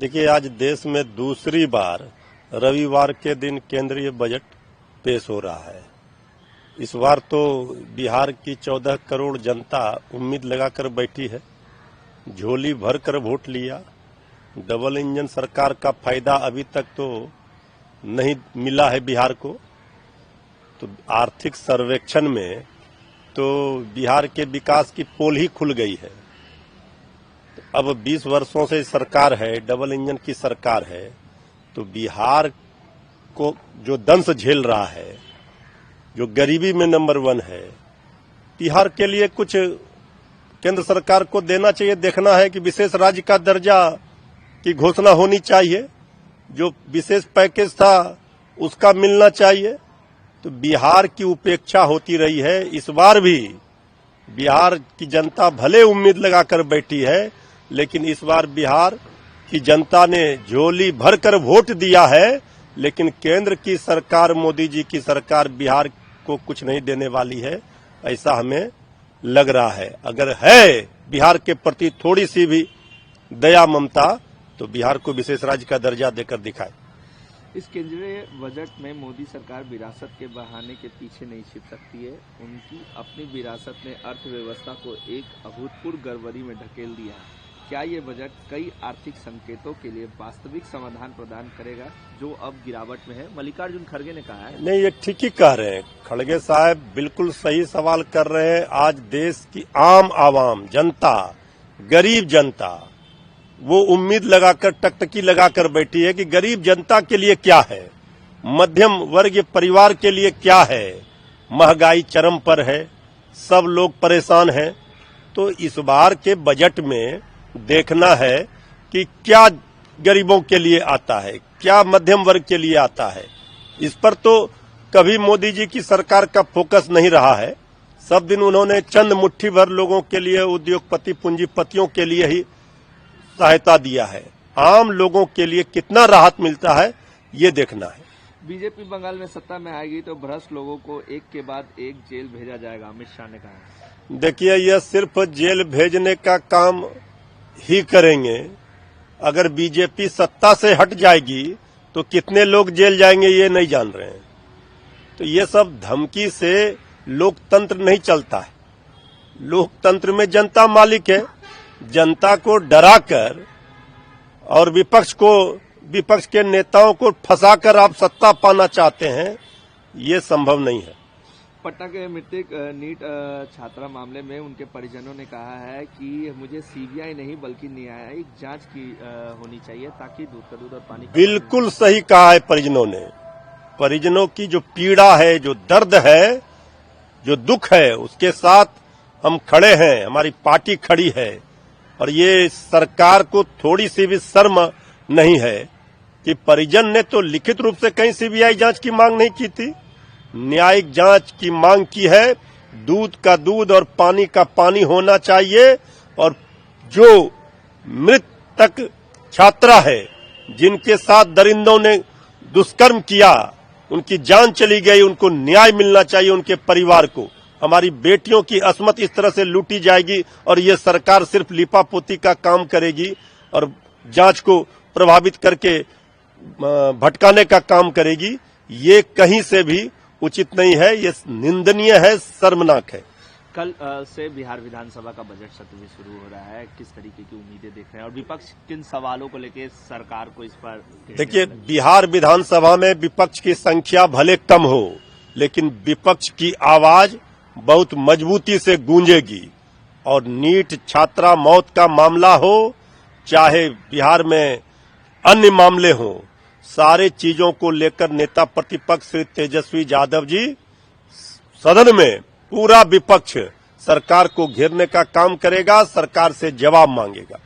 देखिए, आज देश में दूसरी बार रविवार के दिन केंद्रीय बजट पेश हो रहा है। इस बार तो बिहार की 14 करोड़ जनता उम्मीद लगाकर बैठी है, झोली भर कर वोट लिया। डबल इंजन सरकार का फायदा अभी तक तो नहीं मिला है बिहार को। तो आर्थिक सर्वेक्षण में तो बिहार के विकास की पोल ही खुल गई है। तो अब 20 वर्षों से सरकार है, डबल इंजन की सरकार है, तो बिहार को जो दंश झेल रहा है, जो गरीबी में नंबर 1 है, बिहार के लिए कुछ केंद्र सरकार को देना चाहिए। देखना है कि विशेष राज्य का दर्जा की घोषणा होनी चाहिए, जो विशेष पैकेज था उसका मिलना चाहिए। तो बिहार की उपेक्षा होती रही है। इस बार भी बिहार की जनता भले उम्मीद लगाकर बैठी है, लेकिन इस बार बिहार की जनता ने झोली भरकर वोट दिया है, लेकिन केंद्र की सरकार, मोदी जी की सरकार बिहार को कुछ नहीं देने वाली है, ऐसा हमें लग रहा है। अगर है बिहार के प्रति थोड़ी सी भी दया ममता, तो बिहार को विशेष राज्य का दर्जा देकर दिखाए। इस केंद्रीय बजट में मोदी सरकार विरासत के बहाने के पीछे नहीं छिप सकती है। उनकी अपनी विरासत ने अर्थव्यवस्था को एक अभूतपूर्व गड़बड़ी में ढकेल दिया है। क्या ये बजट कई आर्थिक संकेतों के लिए वास्तविक समाधान प्रदान करेगा, जो अब गिरावट में है? मल्लिकार्जुन खड़गे ने कहा है। नहीं, ये ठीक ही कह रहे हैं खड़गे साहब, बिल्कुल सही सवाल कर रहे हैं। आज देश की आम आवाम जनता, गरीब जनता, वो उम्मीद लगाकर, टकटकी लगाकर बैठी है कि गरीब जनता के लिए क्या है, मध्यम वर्ग परिवार के लिए क्या है। महंगाई चरम पर है, सब लोग परेशान हैं। तो इस बार के बजट में देखना है कि क्या गरीबों के लिए आता है, क्या मध्यम वर्ग के लिए आता है। इस पर तो कभी मोदी जी की सरकार का फोकस नहीं रहा है। सब दिन उन्होंने चंद मुट्ठी भर लोगों के लिए, उद्योगपति पूंजीपतियों के लिए ही सहायता दिया है। आम लोगों के लिए कितना राहत मिलता है, ये देखना है। बीजेपी बंगाल में सत्ता में आएगी तो भ्रष्ट लोगों को एक के बाद एक जेल भेजा जाएगा, अमित शाह ने कहा है। देखिए, यह सिर्फ जेल भेजने का काम ही करेंगे। अगर बीजेपी सत्ता से हट जाएगी तो कितने लोग जेल जाएंगे ये नहीं जान रहे हैं। तो ये सब धमकी से लोकतंत्र नहीं चलता है। लोकतंत्र में जनता मालिक है। जनता को डराकर और विपक्ष के नेताओं को फंसाकर आप सत्ता पाना चाहते हैं, ये संभव नहीं है। पटना के मृतक नीट छात्रा मामले में उनके परिजनों ने कहा है कि मुझे सीबीआई नहीं बल्कि न्यायिक जांच की होनी चाहिए, ताकि दूध का दूध और पानी का। बिल्कुल सही कहा है परिजनों ने। परिजनों की जो पीड़ा है, जो दर्द है, जो दुख है, उसके साथ हम खड़े हैं, हमारी पार्टी खड़ी है। और ये सरकार को थोड़ी सी भी शर्म नहीं है कि परिजन ने तो लिखित रूप से कहीं सीबीआई जांच की मांग नहीं की थी, न्यायिक जांच की मांग की है। दूध का दूध और पानी का पानी होना चाहिए। और जो मृतक छात्रा है, जिनके साथ दरिंदों ने दुष्कर्म किया, उनकी जान चली गई, उनको न्याय मिलना चाहिए, उनके परिवार को। हमारी बेटियों की अस्मत इस तरह से लूटी जाएगी और ये सरकार सिर्फ लिपापोती का काम करेगी और जांच को प्रभावित करके भटकाने का काम करेगी, ये कहीं से भी उचित नहीं है। ये निंदनीय है, शर्मनाक है। कल से बिहार विधानसभा का बजट सत्र भी शुरू हो रहा है। किस तरीके की उम्मीदें देख रहे हैं और विपक्ष किन सवालों को लेकर सरकार को इस पर? देखिए, बिहार विधानसभा में विपक्ष की संख्या भले कम हो, लेकिन विपक्ष की आवाज बहुत मजबूती से गूंजेगी। और नीट छात्रा मौत का मामला हो, चाहे बिहार में अन्य मामले हों, सारे चीजों को लेकर नेता प्रतिपक्ष श्री तेजस्वी यादव जी सदन में पूरा विपक्ष सरकार को घेरने का काम करेगा, सरकार से जवाब मांगेगा।